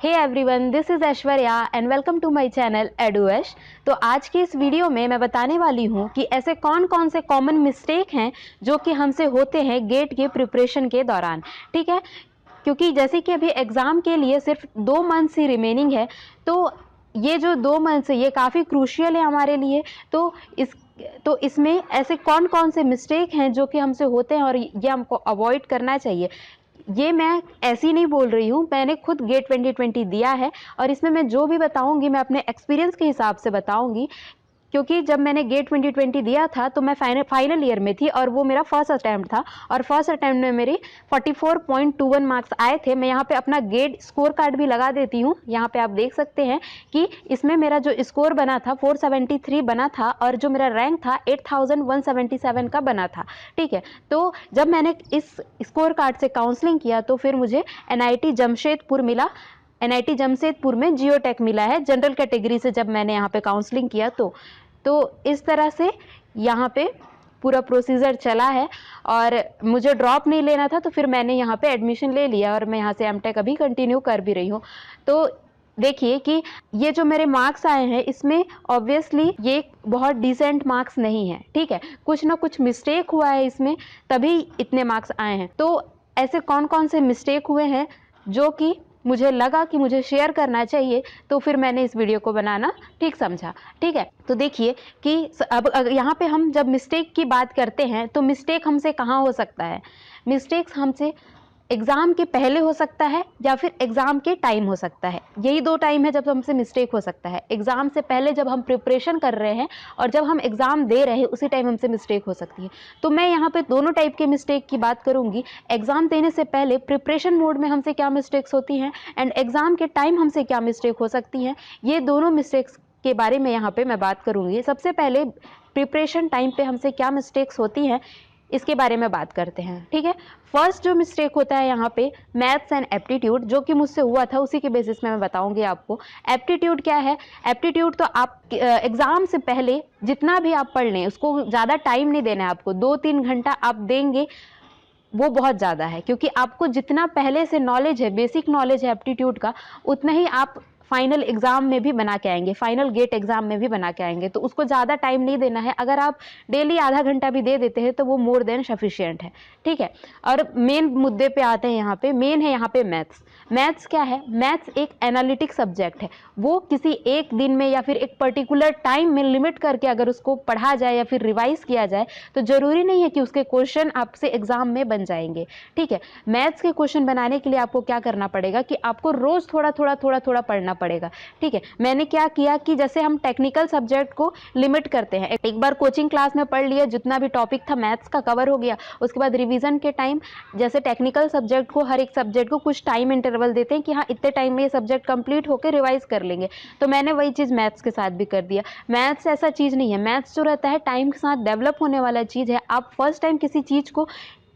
Hey everyone, this is Aishwarya and welcome to my channel Eduesh. तो आज की इस वीडियो में मैं बताने वाली हूँ कि ऐसे कौन कौन से कॉमन मिस्टेक हैं जो कि हमसे होते हैं गेट के प्रिपरेशन के दौरान। ठीक है, क्योंकि जैसे कि अभी एग्ज़ाम के लिए सिर्फ 2 मंथ्स ही रिमेनिंग है, तो ये जो 2 मंथ्स है ये काफ़ी क्रूशियल है हमारे लिए। तो इसमें ऐसे कौन कौन से मिस्टेक हैं जो कि हमसे होते हैं और ये हमको अवॉइड करना चाहिए। ये मैं ऐसी नहीं बोल रही हूँ, मैंने खुद गेट 2020 दिया है और इसमें मैं जो भी बताऊँगी मैं अपने एक्सपीरियंस के हिसाब से बताऊँगी, क्योंकि जब मैंने गेट 2020 दिया था तो मैं फाइनल ईयर में थी और वो मेरा फर्स्ट अटैम्प्ट था और फर्स्ट अटैम्प्ट में मेरे 44.21 मार्क्स आए थे। मैं यहाँ पे अपना गेट स्कोर कार्ड भी लगा देती हूँ, यहाँ पे आप देख सकते हैं कि इसमें मेरा जो स्कोर बना था 473 बना था और जो मेरा रैंक था 8177 का बना था। ठीक है, तो जब मैंने इस स्कोर कार्ड से काउंसलिंग किया तो फिर मुझे NIT जमशेदपुर मिला। NIT जमशेदपुर में जियोटेक मिला है जनरल कैटेगरी से। जब मैंने यहाँ पे काउंसलिंग किया तो इस तरह से यहाँ पे पूरा प्रोसीजर चला है और मुझे ड्रॉप नहीं लेना था, तो फिर मैंने यहाँ पे एडमिशन ले लिया और मैं यहाँ से एमटेक अभी कंटिन्यू कर भी रही हूँ। तो देखिए कि ये जो मेरे मार्क्स आए हैं इसमें ऑब्वियसली ये बहुत डिसेंट मार्क्स नहीं है। ठीक है, कुछ ना कुछ मिस्टेक हुआ है इसमें, तभी इतने मार्क्स आए हैं। तो ऐसे कौन कौन से मिस्टेक हुए हैं जो कि मुझे लगा कि मुझे शेयर करना चाहिए, तो फिर मैंने इस वीडियो को बनाना ठीक समझा। ठीक है, तो देखिए कि अब यहाँ पे हम जब मिस्टेक की बात करते हैं तो मिस्टेक हमसे कहाँ हो सकता है। मिस्टेक्स हमसे एग्ज़ाम के पहले हो सकता है या फिर एग्ज़ाम के टाइम हो सकता है। यही दो टाइम है जब हमसे मिस्टेक हो सकता है। एग्ज़ाम से पहले जब हम प्रिपरेशन कर रहे हैं और जब हम एग्ज़ाम दे रहे हैं उसी टाइम हमसे मिस्टेक हो सकती है। तो मैं यहाँ पे दोनों टाइप के मिस्टेक की बात करूँगी। एग्ज़ाम देने से पहले प्रिपरेशन मोड में हमसे क्या मिस्टेक्स होती हैं एंड एग्ज़ाम के टाइम हमसे क्या मिस्टेक हो सकती हैं, ये दोनों मिस्टेक्स के बारे में यहाँ पे मैं बात करूँगी। सबसे पहले प्रिपरेशन टाइम पे हमसे क्या मिस्टेक्स होती हैं इसके बारे में बात करते हैं। ठीक है, फर्स्ट जो मिस्टेक होता है यहाँ पे मैथ्स एंड एप्टीट्यूड, जो कि मुझसे हुआ था उसी के बेसिस में मैं बताऊंगी आपको। एप्टीट्यूड क्या है? एप्टीट्यूड तो आप एग्जाम से पहले जितना भी आप पढ़ लें उसको ज़्यादा टाइम नहीं देना है आपको, 2-3 घंटा आप देंगे वो बहुत ज़्यादा है, क्योंकि आपको जितना पहले से नॉलेज है, बेसिक नॉलेज है एप्टीट्यूड का, उतना ही आप फाइनल एग्जाम में भी बना के आएंगे, फाइनल गेट एग्जाम में भी बना के आएंगे। तो उसको ज़्यादा टाइम नहीं देना है। अगर आप डेली आधा घंटा भी दे देते हैं तो वो मोर देन सफिशिएंट है। ठीक है, और मेन मुद्दे पे आते हैं। यहाँ पे मेन है यहाँ पे मैथ्स। मैथ्स क्या है? मैथ्स एक एनालिटिक सब्जेक्ट है। वो किसी एक दिन में या फिर एक पर्टिकुलर टाइम में लिमिट करके अगर उसको पढ़ा जाए या फिर रिवाइज किया जाए तो जरूरी नहीं है कि उसके क्वेश्चन आपसे एग्जाम में बन जाएंगे। ठीक है, मैथ्स के क्वेश्चन बनाने के लिए आपको क्या करना पड़ेगा कि आपको रोज थोड़ा थोड़ा पढ़ना पड़ेगा। ठीक है, मैंने क्या किया कि जैसे हम टेक्निकल सब्जेक्ट को लिमिट करते हैं, एक बार कोचिंग क्लास में पढ़ लिया, जितना भी टॉपिक था मैथ्स का कवर हो गया। उसके बाद रिवीजन के टाइम जैसे टेक्निकल सब्जेक्ट को, हर एक सब्जेक्ट को कुछ टाइम इंटरवल देते हैं कि हाँ इतने टाइम में ये सब्जेक्ट कंप्लीट होकर रिवाइज कर लेंगे। तो मैंने वही चीज़ मैथ्स के साथ भी कर दिया। मैथ्स ऐसा चीज़ नहीं है, मैथ्स जो रहता है टाइम के साथ डेवलप होने वाला चीज़ है। आप फर्स्ट टाइम किसी चीज़ को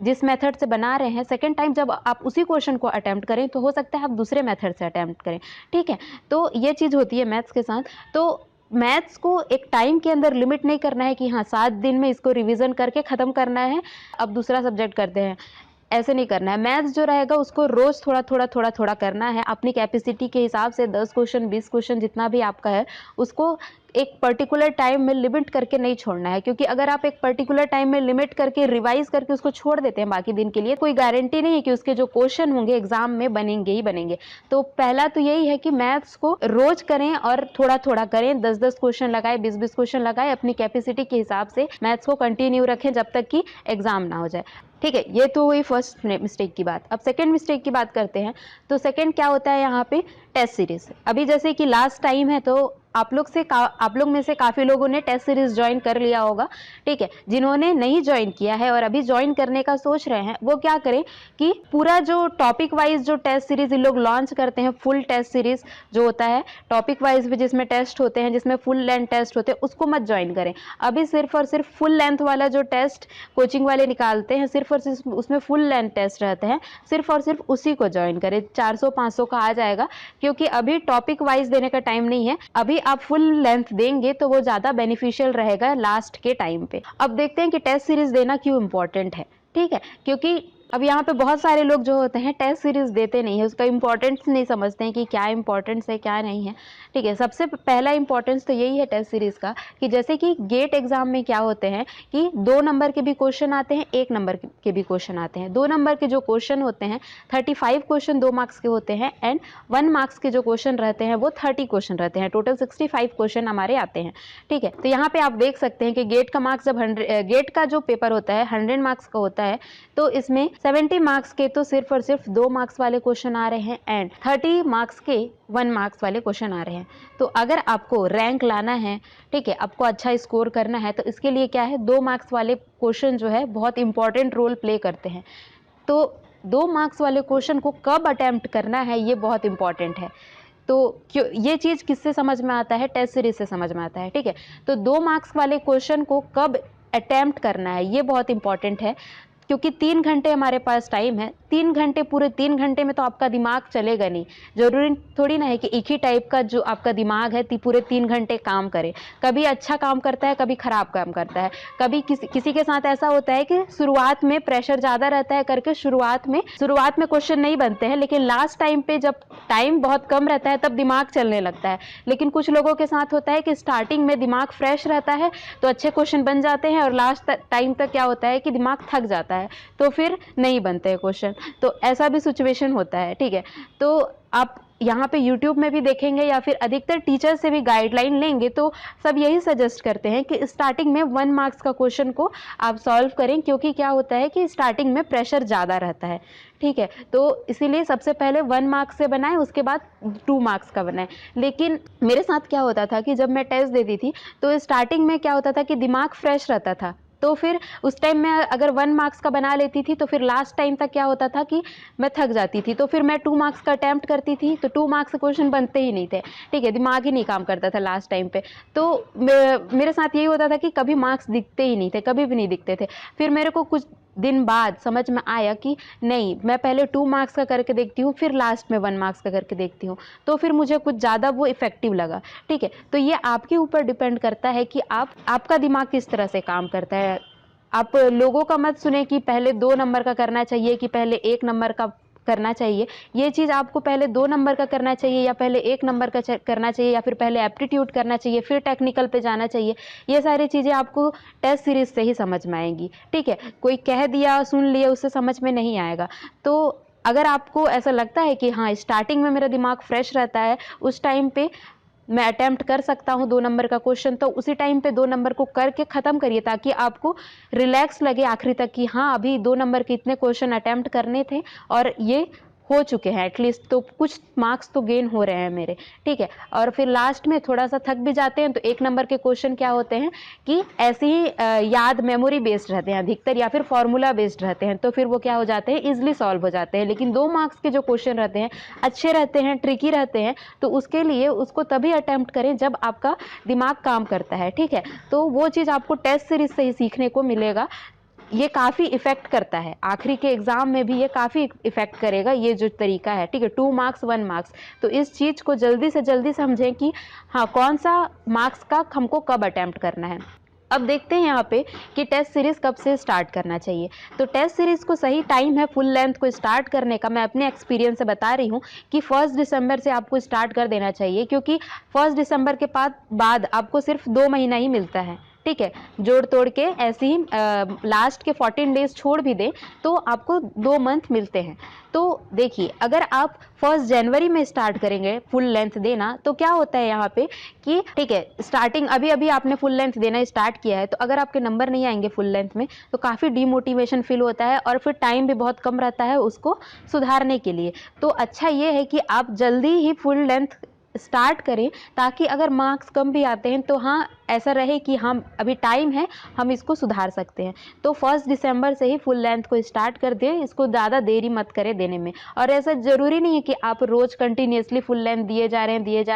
जिस मेथड से बना रहे हैं, सेकंड टाइम जब आप उसी क्वेश्चन को अटेम्प्ट करें तो हो सकता है आप दूसरे मेथड से अटेम्प्ट करें। ठीक है, तो ये चीज़ होती है मैथ्स के साथ। तो मैथ्स को एक टाइम के अंदर लिमिट नहीं करना है कि हाँ 7 दिन में इसको रिवीजन करके ख़त्म करना है, अब दूसरा सब्जेक्ट करते हैं, ऐसे नहीं करना है। मैथ्स जो रहेगा उसको रोज़ थोड़ा करना है अपनी कैपेसिटी के हिसाब से। 10 क्वेश्चन 20 क्वेश्चन जितना भी आपका है उसको एक पर्टिकुलर टाइम में लिमिट करके नहीं छोड़ना है, क्योंकि अगर आप एक पर्टिकुलर टाइम में लिमिट करके रिवाइज करके उसको छोड़ देते हैं बाकी दिन के लिए, कोई गारंटी नहीं है कि उसके जो क्वेश्चन होंगे एग्जाम में बनेंगे ही बनेंगे। तो पहला तो यही है कि मैथ्स को रोज करें और थोड़ा करें, 10-10 क्वेश्चन लगाए, 20-20 क्वेश्चन लगाए, अपनी कैपेसिटी के हिसाब से मैथ्स को कंटिन्यू रखें जब तक कि एग्जाम ना हो जाए। ठीक है, ये तो हुई फर्स्ट मिस्टेक की बात। अब सेकंड मिस्टेक की बात करते हैं। तो सेकंड क्या होता है यहाँ पे? Test series. अभी जैसे कि लास्ट टाइम है तो आप लोग में से काफ़ी लोगों ने टेस्ट सीरीज ज्वाइन कर लिया होगा। ठीक है, जिन्होंने नहीं ज्वाइन किया है और अभी ज्वाइन करने का सोच रहे हैं वो क्या करें कि पूरा जो टॉपिक वाइज जो टेस्ट सीरीज इन लोग लॉन्च करते हैं, फुल टेस्ट सीरीज जो होता है टॉपिक वाइज भी, जिसमें टेस्ट होते हैं, जिसमें फुल लेंथ टेस्ट होते हैं, उसको मत ज्वाइन करें। अभी सिर्फ और सिर्फ फुल लेंथ वाला जो टेस्ट कोचिंग वाले निकालते हैं, सिर्फ और सिर्फ उसमें फुल लेंथ टेस्ट रहते हैं, सिर्फ और सिर्फ उसी को ज्वाइन करें। 400-500 का आ जाएगा, क्योंकि अभी टॉपिक वाइज देने का टाइम नहीं है। अभी आप फुल लेंथ देंगे तो वो ज़्यादा बेनिफिशियल रहेगा लास्ट के टाइम पे। अब देखते हैं कि टेस्ट सीरीज देना क्यों इंपॉर्टेंट है। ठीक है, क्योंकि अब यहाँ पे बहुत सारे लोग जो होते हैं टेस्ट सीरीज देते नहीं है, उसका इंपॉर्टेंस नहीं समझते हैं कि क्या इंपॉर्टेंस है क्या नहीं है। ठीक है, सबसे पहला इंपॉर्टेंस तो यही है टेस्ट सीरीज का कि जैसे कि गेट एग्जाम में क्या होते हैं कि 2 नंबर के भी क्वेश्चन आते हैं, 1 नंबर के भी क्वेश्चन आते हैं। 2 नंबर के जो क्वेश्चन होते हैं 35 क्वेश्चन 2 मार्क्स के होते हैं एंड 1 मार्क्स के जो क्वेश्चन रहते हैं वो 30 क्वेश्चन रहते हैं। टोटल 65 क्वेश्चन हमारे आते हैं। ठीक है, तो यहाँ पे आप देख सकते हैं कि गेट का मार्क्स जब गेट का जो पेपर होता है 100 मार्क्स का होता है, तो इसमें 70 मार्क्स के तो सिर्फ और सिर्फ 2 मार्क्स वाले क्वेश्चन आ रहे हैं एंड 30 मार्क्स के 1 मार्क्स वाले क्वेश्चन आ रहे हैं। तो अगर आपको रैंक लाना है, ठीक है, आपको अच्छा स्कोर करना है, तो इसके लिए क्या है 2 मार्क्स वाले क्वेश्चन जो है बहुत इंपॉर्टेंट रोल प्ले करते हैं। तो 2 मार्क्स वाले क्वेश्चन को कब अटेम्प्ट करना है ये बहुत इंपॉर्टेंट है। तो क्यों ये चीज़ किससे समझ में आता है? टेस्ट सीरीज से समझ में आता है। ठीक है, तो 2 मार्क्स वाले क्वेश्चन को कब अटेम्प्ट करना है ये बहुत इंपॉर्टेंट है, क्योंकि 3 घंटे हमारे पास टाइम है। 3 घंटे, पूरे 3 घंटे में तो आपका दिमाग चलेगा नहीं। जरूरी थोड़ी ना है कि एक ही टाइप का जो आपका दिमाग है पूरे 3 घंटे काम करे। कभी अच्छा काम करता है, कभी खराब काम करता है। कभी किसी के साथ ऐसा होता है कि शुरुआत में प्रेशर ज़्यादा रहता है करके शुरुआत में क्वेश्चन नहीं बनते हैं, लेकिन लास्ट टाइम पे जब टाइम बहुत कम रहता है तब दिमाग चलने लगता है। लेकिन कुछ लोगों के साथ होता है कि स्टार्टिंग में दिमाग फ्रेश रहता है तो अच्छे क्वेश्चन बन जाते हैं और लास्ट टाइम तक क्या होता है कि दिमाग थक जाता है तो फिर नहीं बनते क्वेश्चन। तो ऐसा भी सिचुएशन होता है। ठीक है, तो आप यहाँ पे YouTube में भी देखेंगे या फिर अधिकतर टीचर से भी गाइडलाइन लेंगे तो सब यही सजेस्ट करते हैं कि स्टार्टिंग में 1 मार्क्स का क्वेश्चन को आप सॉल्व करें, क्योंकि क्या होता है कि स्टार्टिंग में प्रेशर ज़्यादा रहता है। ठीक है, तो इसीलिए सबसे पहले 1 मार्क्स से बनाएं, उसके बाद 2 मार्क्स का बनाएं। लेकिन मेरे साथ क्या होता था कि जब मैं टेस्ट देती थी तो स्टार्टिंग में क्या होता था कि दिमाग फ्रेश रहता था, तो फिर उस टाइम मैं अगर 1 मार्क्स का बना लेती थी तो फिर लास्ट टाइम तक क्या होता था कि मैं थक जाती थी, तो फिर मैं 2 मार्क्स का अटैम्प्ट करती थी तो 2 मार्क्स के क्वेश्चन बनते ही नहीं थे। ठीक है, दिमाग ही नहीं काम करता था लास्ट टाइम पे। तो मेरे साथ यही होता था कि कभी मार्क्स दिखते ही नहीं थे, कभी भी नहीं दिखते थे। फिर मेरे को कुछ दिन बाद समझ में आया कि नहीं, मैं पहले 2 मार्क्स का करके देखती हूँ, फिर लास्ट में 1 मार्क्स का करके देखती हूँ, तो फिर मुझे कुछ ज़्यादा वो इफेक्टिव लगा। ठीक है, तो ये आपके ऊपर डिपेंड करता है कि आपका दिमाग किस तरह से काम करता है। आप लोगों का मत सुने कि पहले 2 नंबर का करना चाहिए कि पहले 1 नंबर का करना चाहिए। ये चीज़ आपको पहले 2 नंबर का करना चाहिए या पहले 1 नंबर का करना चाहिए या फिर पहले एप्टीट्यूड करना चाहिए फिर टेक्निकल पे जाना चाहिए, ये सारी चीज़ें आपको टेस्ट सीरीज से ही समझ में आएंगी। ठीक है, कोई कह दिया सुन लिया उससे समझ में नहीं आएगा। तो अगर आपको ऐसा लगता है कि हाँ स्टार्टिंग में मेरा दिमाग फ्रेश रहता है, उस टाइम पे मैं अटेम्प्ट कर सकता हूँ 2 नंबर का क्वेश्चन, तो उसी टाइम पे 2 नंबर को करके ख़त्म करिए ताकि आपको रिलैक्स लगे आखिरी तक कि हाँ अभी 2 नंबर के इतने क्वेश्चन अटेम्प्ट करने थे और ये हो चुके हैं एटलीस्ट, तो कुछ मार्क्स तो गेन हो रहे हैं मेरे। ठीक है, और फिर लास्ट में थोड़ा सा थक भी जाते हैं तो 1 नंबर के क्वेश्चन क्या होते हैं कि ऐसे ही याद मेमोरी बेस्ड रहते हैं अधिकतर या फिर फॉर्मूला बेस्ड रहते हैं, तो फिर वो क्या हो जाते हैं इजिली सॉल्व हो जाते हैं। लेकिन 2 मार्क्स के जो क्वेश्चन रहते हैं अच्छे रहते हैं, ट्रिकी रहते हैं, तो उसके लिए उसको तभी अटेम्प्ट करें जब आपका दिमाग काम करता है। ठीक है, तो वो चीज़ आपको टेस्ट सीरीज से ही सीखने को मिलेगा। ये काफ़ी इफ़ेक्ट करता है, आखिरी के एग्ज़ाम में भी ये काफ़ी इफ़ेक्ट करेगा ये जो तरीका है। ठीक है, 2 मार्क्स 1 मार्क्स, तो इस चीज़ को जल्दी से जल्दी समझें कि हाँ कौन सा मार्क्स का हमको कब अटैम्प्ट करना है। अब देखते हैं यहाँ पे कि टेस्ट सीरीज़ कब से स्टार्ट करना चाहिए। तो टेस्ट सीरीज़ को सही टाइम है फुल लेंथ को स्टार्ट करने का, मैं अपने एक्सपीरियंस से बता रही हूँ कि 1 दिसंबर से आपको स्टार्ट कर देना चाहिए, क्योंकि 1 दिसंबर के बाद आपको सिर्फ 2 महीना ही मिलता है। ठीक है, जोड़ तोड़ के ऐसे ही लास्ट के 14 डेज छोड़ भी दें तो आपको 2 मंथ मिलते हैं। तो देखिए, अगर आप 1 जनवरी में स्टार्ट करेंगे फुल लेंथ देना तो क्या होता है यहाँ पे कि ठीक है स्टार्टिंग अभी आपने फुल लेंथ देना स्टार्ट किया है, तो अगर आपके नंबर नहीं आएंगे फुल लेंथ में तो काफ़ी डीमोटिवेशन फील होता है और फिर टाइम भी बहुत कम रहता है उसको सुधारने के लिए। तो अच्छा ये है कि आप जल्दी ही फुल लेंथ स्टार्ट करें ताकि अगर मार्क्स कम भी आते हैं तो हाँ ऐसा रहे कि हम अभी टाइम है, हम इसको सुधार सकते हैं। तो 1 दिसंबर से ही फुल लेंथ को स्टार्ट कर दें, इसको ज़्यादा देरी मत करें देने में। और ऐसा ज़रूरी नहीं है कि आप रोज़ कंटिन्यूसली फुल लेंथ दिए जा रहे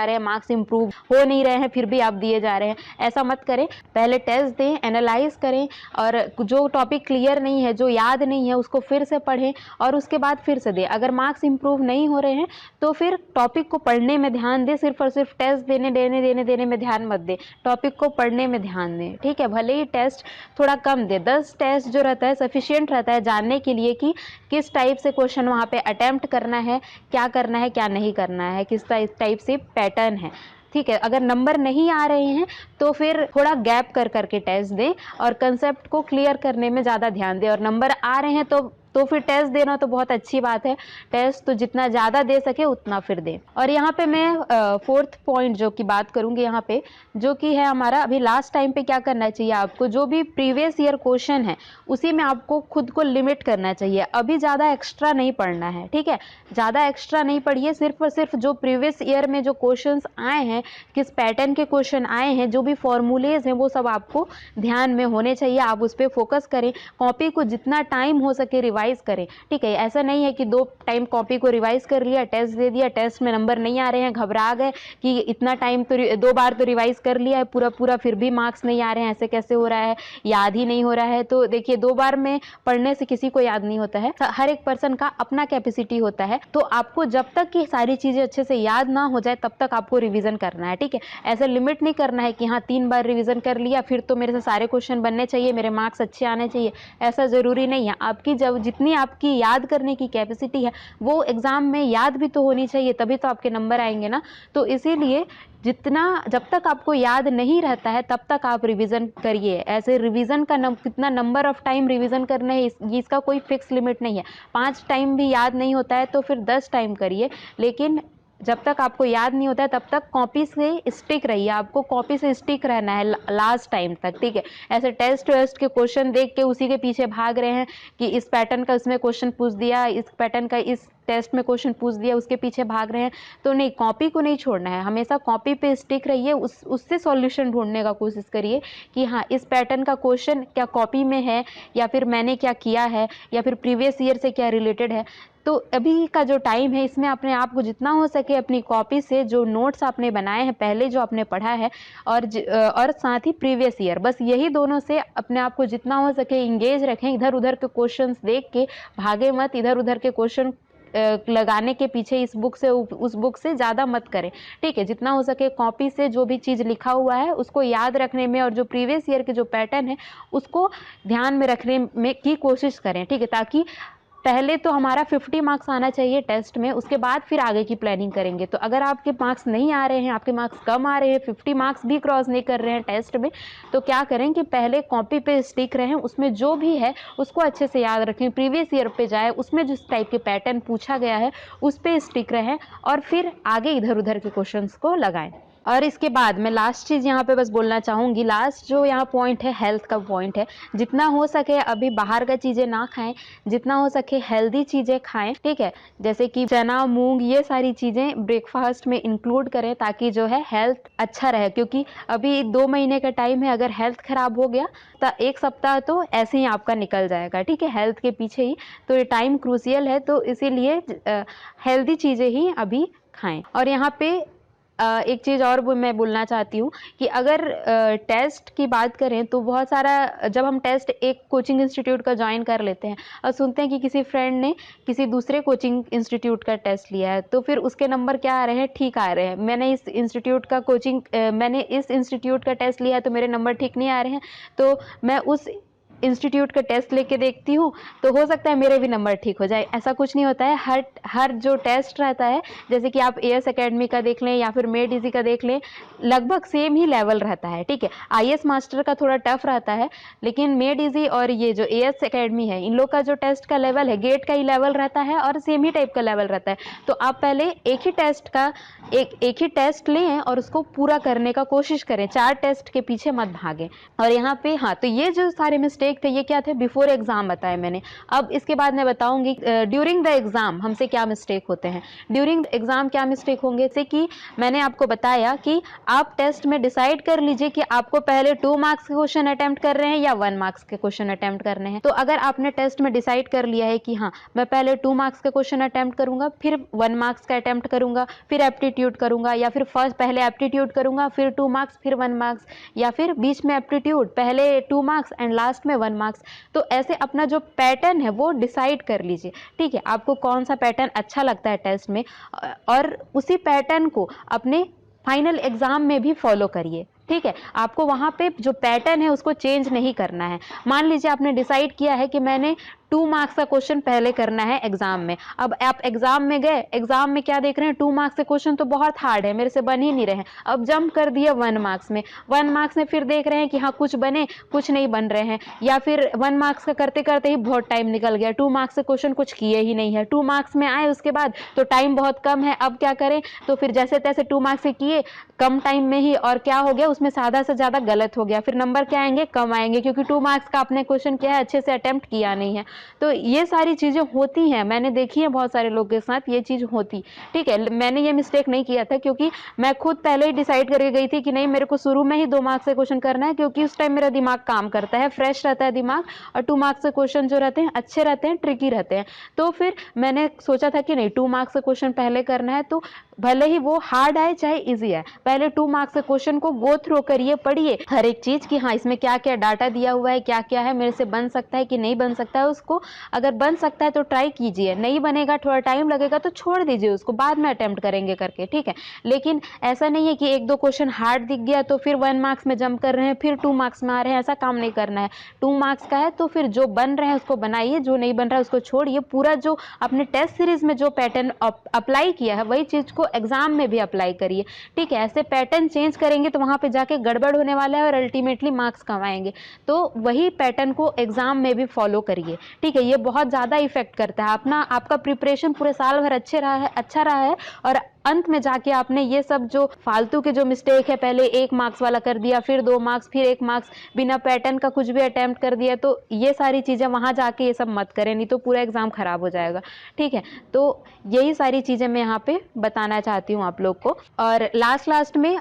हैं, मार्क्स इंप्रूव हो नहीं रहे हैं फिर भी आप दिए जा रहे हैं, ऐसा मत करें। पहले टेस्ट दें, एनालाइज करें और जो टॉपिक क्लियर नहीं है, जो याद नहीं है उसको फिर से पढ़ें और उसके बाद फिर से दें। अगर मार्क्स इंप्रूव नहीं हो रहे हैं तो फिर टॉपिक को पढ़ने में ध्यान ध्यान दें, सिर्फ और सिर्फ टेस्ट देने में ध्यान मत दें, टॉपिक को पढ़ने में ध्यान दें, ठीक है। भले ही टेस्ट थोड़ा कम दे, 10 टेस्ट जो रहता है सफिशिएंट रहता है जानने के लिए कि किस टाइप से क्वेश्चन वहाँ पे अटेम्प्ट करना है, क्या नहीं करना है, किस टाइप से पैटर्न है, ठीक है। अगर नंबर नहीं आ रहे हैं तो फिर थोड़ा गैप कर करके टेस्ट दें और कंसेप्ट को क्लियर करने में ज़्यादा ध्यान दें। और नंबर आ रहे हैं तो फिर टेस्ट देना तो बहुत अच्छी बात है, टेस्ट तो जितना ज़्यादा दे सके उतना फिर दें। और यहाँ पे मैं फोर्थ पॉइंट जो कि बात करूँगी यहाँ पे, जो कि है हमारा अभी लास्ट टाइम पे क्या करना चाहिए आपको, जो भी प्रीवियस ईयर क्वेश्चन है उसी में आपको खुद को लिमिट करना चाहिए। अभी ज़्यादा एक्स्ट्रा नहीं पढ़ना है, ठीक है, ज़्यादा एक्स्ट्रा नहीं पढ़िए, सिर्फ और सिर्फ जो प्रीवियस ईयर में जो क्वेश्चन आए हैं, किस पैटर्न के क्वेश्चन आए हैं, जो भी फॉर्मूलेज हैं वो सब आपको ध्यान में होने चाहिए, आप उस पर फोकस करें। कॉपी को जितना टाइम हो सके रिवाइज करें, ठीक है। ऐसा नहीं है कि 2 टाइम कॉपी को रिवाइज कर लिया, टेस्ट दे दिया, टेस्ट में नंबर नहीं आ रहे हैं, घबरा गए कि इतना टाइम तो 2 बार तो रिवाइज कर लिया है पूरा फिर भी मार्क्स नहीं आ रहे हैं, ऐसे कैसे हो रहा है, याद ही नहीं हो रहा है। तो देखिए 2 बार में पढ़ने से किसी को याद नहीं होता है, हर एक पर्सन का अपना कैपेसिटी होता है। तो आपको जब तक कि सारी चीजें अच्छे से याद ना हो जाए तब तक आपको रिवीजन करना है, ठीक है। ऐसा लिमिट नहीं करना है कि हाँ 3 बार रिवीजन कर लिया फिर तो मेरे से सारे क्वेश्चन बनने चाहिए, मेरे मार्क्स अच्छे आने चाहिए, ऐसा जरूरी नहीं है। आपकी जितनी आपकी याद करने की कैपेसिटी है वो एग्जाम में याद भी तो होनी चाहिए, तभी तो आपके नंबर आएंगे ना। तो इसीलिए जब तक आपको याद नहीं रहता है तब तक आप रिवीजन करिए। ऐसे रिवीजन का कितना नंबर ऑफ टाइम रिवीजन करना है इसका कोई फिक्स लिमिट नहीं है। 5 टाइम भी याद नहीं होता है तो फिर 10 टाइम करिए, लेकिन जब तक आपको याद नहीं होता है तब तक कॉपी से स्टिक रहिए, आपको कॉपी से स्टिक रहना है लास्ट टाइम तक, ठीक है। ऐसे टेस्ट के क्वेश्चन देख के उसी के पीछे भाग रहे हैं कि इस पैटर्न का इसमें क्वेश्चन पूछ दिया, इस पैटर्न का इस टेस्ट में क्वेश्चन पूछ दिया, उसके पीछे भाग रहे हैं, तो नहीं, कॉपी को नहीं छोड़ना है, हमेशा कॉपी पे स्टिक रहिए, उससे सॉल्यूशन ढूंढने का कोशिश करिए कि हाँ इस पैटर्न का क्वेश्चन क्या कॉपी में है या फिर मैंने क्या किया है या फिर प्रीवियस ईयर से क्या रिलेटेड है। तो अभी का जो टाइम है इसमें अपने आप को जितना हो सके अपनी कॉपी से जो नोट्स आपने बनाए हैं, पहले जो आपने पढ़ा है और साथ ही प्रीवियस ईयर, बस यही दोनों से अपने आप को जितना हो सके इंगेज रखें। इधर उधर के क्वेश्चंस देख के भागे मत, इधर उधर के क्वेश्चन लगाने के पीछे इस बुक से उस बुक से ज़्यादा मत करें, ठीक है। जितना हो सके कॉपी से जो भी चीज़ लिखा हुआ है उसको याद रखने में और जो प्रीवियस ईयर के जो पैटर्न है उसको ध्यान में रखने में की कोशिश करें, ठीक है। ताकि पहले तो हमारा 50 मार्क्स आना चाहिए टेस्ट में, उसके बाद फिर आगे की प्लानिंग करेंगे। तो अगर आपके मार्क्स नहीं आ रहे हैं, आपके मार्क्स कम आ रहे हैं, 50 मार्क्स भी क्रॉस नहीं कर रहे हैं टेस्ट में, तो क्या करें कि पहले कॉपी पे स्टिक रहें, उसमें जो भी है उसको अच्छे से याद रखें, प्रीवियस ईयर पे जाए, उसमें जिस टाइप के पैटर्न पूछा गया है उस पर स्टिक रहें और फिर आगे इधर उधर के क्वेश्चन को लगाएं। और इसके बाद मैं लास्ट चीज़ यहाँ पे बस बोलना चाहूँगी, लास्ट जो यहाँ पॉइंट है हेल्थ का पॉइंट है। जितना हो सके अभी बाहर का चीज़ें ना खाएं, जितना हो सके हेल्दी चीज़ें खाएं, ठीक है। जैसे कि चना, मूंग, ये सारी चीज़ें ब्रेकफास्ट में इंक्लूड करें ताकि जो है हेल्थ अच्छा रहे, क्योंकि अभी 2 महीने का टाइम है, अगर हेल्थ खराब हो गया तो 1 सप्ताह तो ऐसे ही आपका निकल जाएगा, ठीक है, हेल्थ के पीछे ही। तो ये टाइम क्रूशियल है, तो इसीलिए हेल्दी चीज़ें ही अभी खाएं। और यहाँ पे एक चीज़ और मैं बोलना चाहती हूँ कि अगर टेस्ट की बात करें तो बहुत सारा, जब हम टेस्ट एक कोचिंग इंस्टीट्यूट का ज्वाइन कर लेते हैं और सुनते हैं कि किसी फ्रेंड ने किसी दूसरे कोचिंग इंस्टीट्यूट का टेस्ट लिया है, तो फिर उसके नंबर क्या आ रहे हैं, ठीक आ रहे हैं। मैंने इस इंस्टीट्यूट का टेस्ट लिया है तो मेरे नंबर ठीक नहीं आ रहे हैं, तो मैं उस इंस्टीट्यूट का टेस्ट लेके देखती हूँ तो हो सकता है मेरे भी नंबर ठीक हो जाए। ऐसा कुछ नहीं होता है। हर जो टेस्ट रहता है, जैसे कि आप एएस एकेडमी का देख लें या फिर मेड इजी का देख लें, लगभग सेम ही लेवल रहता है, ठीक है। आईएएस मास्टर का थोड़ा टफ रहता है, लेकिन मेड इजी और ये जो एएस एकेडमी है, इन लोग का जो टेस्ट का लेवल है गेट का ही लेवल रहता है और सेम ही टाइप का लेवल रहता है। तो आप पहले एक ही टेस्ट लें और उसको पूरा करने का कोशिश करें, 4 टेस्ट के पीछे मत भागें। और यहाँ पे हाँ, तो ये जो सारे मिस्टेक थे ये क्या थे, बिफोर एग्जाम बताए मैंने। अब इसके बाद मैं बताऊंगी ड्यूरिंग द एग्जाम हमसे क्या मिस्टेक होते हैं। ड्यूरिंग एग्जाम क्या मिस्टेक होंगे, जैसे कि मैंने आपको बताया कि आप टेस्ट में डिसाइड कर लीजिए कि आपको पहले 2 मार्क्स के क्वेश्चन अटेम्प्ट कर रहे हैं या 1 मार्क्स के क्वेश्चन अटेम्प्ट करने हैं। तो अगर आपने टेस्ट में डिसाइड कर लिया है कि हाँ मैं पहले 2 मार्क्स के क्वेश्चन अटेम्प्ट करूंगा, फिर 1 मार्क्स का अटेम्प्ट करूंगा, फिर एप्टीट्यूड करूंगा, या फिर पहले एप्टीट्यूड करूंगा फिर 2 मार्क्स फिर 1 मार्क्स, या फिर बीच में एप्टीट्यूड पहले 2 मार्क्स एंड लास्ट में 1 मार्क्स। तो ऐसे अपना जो पैटर्न है वो डिसाइड कर लीजिए, ठीक है, आपको कौन सा पैटर्न अच्छा लगता है टेस्ट में, और उसी पैटर्न को अपने फाइनल एग्जाम में भी फॉलो करिए, ठीक है। आपको वहां पे जो पैटर्न है उसको चेंज नहीं करना है। मान लीजिए आपने डिसाइड किया है कि मैंने 2 मार्क्स का क्वेश्चन पहले करना है एग्जाम में। अब आप एग्जाम में गए, एग्जाम में क्या देख रहे हैं, 2 मार्क्स के क्वेश्चन तो बहुत हार्ड है, मेरे से बन ही नहीं रहे हैं। अब जंप कर दिया 1 मार्क्स में, 1 मार्क्स में फिर देख रहे हैं कि हाँ कुछ बने, कुछ नहीं बन रहे हैं, या फिर 1 मार्क्स का करते करते ही बहुत टाइम निकल गया, 2 मार्क्स के क्वेश्चन कुछ किए ही नहीं है, 2 मार्क्स में आए उसके बाद तो टाइम बहुत कम है, अब क्या करें, तो फिर जैसे तैसे 2 मार्क्स के किए कम टाइम में ही, और क्या हो गया उसमें सादा से ज्यादा गलत हो गया, फिर नंबर क्या आएंगे, कम आएंगे, क्योंकि 2 मार्क्स का आपने क्वेश्चन किया है, अच्छे से अटेम्प्ट किया नहीं है। तो ये सारी चीजें होती हैं, मैंने देखी है बहुत सारे लोग के साथ ये चीज होती, ठीक है। मैंने ये मिस्टेक नहीं किया था, क्योंकि मैं खुद पहले ही डिसाइड करके गई थी कि नहीं मेरे को शुरू में ही 2 मार्क्स से क्वेश्चन करना है, क्योंकि उस टाइम मेरा दिमाग काम करता है, फ्रेश रहता है दिमाग, और 2 मार्क्स के क्वेश्चन जो रहते हैं अच्छे रहते हैं, ट्रिकी रहते हैं। तो फिर मैंने सोचा था कि नहीं 2 मार्क्स का क्वेश्चन पहले करना है, तो भले ही वो हार्ड आए चाहे इजी आए, पहले 2 मार्क्स के क्वेश्चन को गो थ्रू करिए, पढ़िए हर एक चीज कि हाँ इसमें क्या क्या डाटा दिया हुआ है, क्या क्या है, मेरे से बन सकता है कि नहीं बन सकता है उसको। अगर बन सकता है तो ट्राई कीजिए, नहीं बनेगा, थोड़ा टाइम लगेगा तो छोड़ दीजिए उसको, बाद में अटेम्प्ट करेंगे करके, ठीक है। लेकिन ऐसा नहीं है कि 1-2 क्वेश्चन हार्ड दिख गया तो फिर 1 मार्क्स में जंप कर रहे हैं, फिर 2 मार्क्स में आ रहे हैं, ऐसा काम नहीं करना है। 2 मार्क्स का है तो फिर जो बन रहे हैं उसको बनाइए, जो नहीं बन रहा है उसको छोड़िए। पूरा जो अपने टेस्ट सीरीज में जो पैटर्न अप्लाई किया है वही चीज को एग्जाम में भी अप्लाई करिए, ठीक है। ऐसे पैटर्न चेंज करेंगे तो वहां पे जाके गड़बड़ होने वाला है और अल्टीमेटली मार्क्स कम आएंगे। तो वही पैटर्न को एग्जाम में भी फॉलो करिए, ठीक है। ये बहुत ज्यादा इफेक्ट करता है, अपना आपका प्रिपरेशन पूरे साल भर अच्छा रहा है, और अंत में जाके आपने ये सब जो फालतू के जो मिस्टेक है, पहले 1 मार्क्स वाला कर दिया, फिर 2 मार्क्स, फिर 1 मार्क्स, बिना पैटर्न का कुछ भी अटेम्प्ट कर दिया, तो ये सारी चीजें वहां जाके ये सब मत करें, नहीं तो पूरा एग्जाम खराब हो जाएगा, ठीक है। तो यही सारी चीजें मैं यहाँ पे बताना चाहती हूँ आप लोग को। और लास्ट में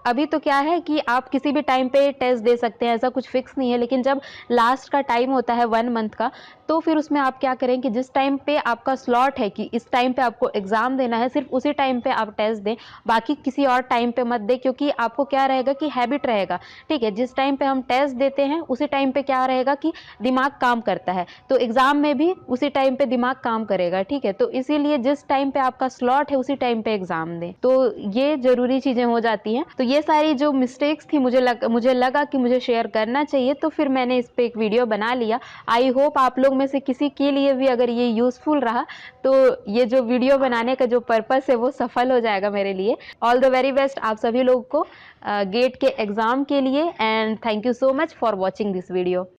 अभी तो क्या है कि आप किसी भी टाइम पे टेस्ट दे सकते हैं, ऐसा कुछ फिक्स नहीं है, लेकिन जब लास्ट का टाइम होता है 1 मंथ का, तो फिर उसमें आप क्या करें कि जिस टाइम पे आपका स्लॉट है कि इस टाइम पे आपको एग्जाम देना है, सिर्फ उसी टाइम पे आप टेस्ट दें, बाकी किसी और टाइम पे मत दें, क्योंकि आपको क्या रहेगा कि हैबिट रहेगा, ठीक है। जिस टाइम पे हम टेस्ट देते हैं उसी टाइम पे क्या रहेगा कि दिमाग काम करता है, तो एग्जाम में भी उसी टाइम पे दिमाग काम करेगा, ठीक है। तो इसीलिए जिस टाइम पे आपका स्लॉट है उसी टाइम पे एग्जाम दें, तो ये जरूरी चीजें हो जाती हैं। तो ये सारी जो मिस्टेक्स थी मुझे लगा कि मुझे शेयर करना चाहिए, तो फिर मैंने इस पे एक वीडियो बना लिया। आई होप आप लोग में से किसी के लिए भी अगर ये यूजफुल रहा तो ये जो वीडियो बनाने का जो पर्पस है वो सफल हो जाएगा मेरे लिए। ऑल द वेरी बेस्ट आप सभी लोग को गेट के एग्जाम के लिए, and thank you so much for watching this video.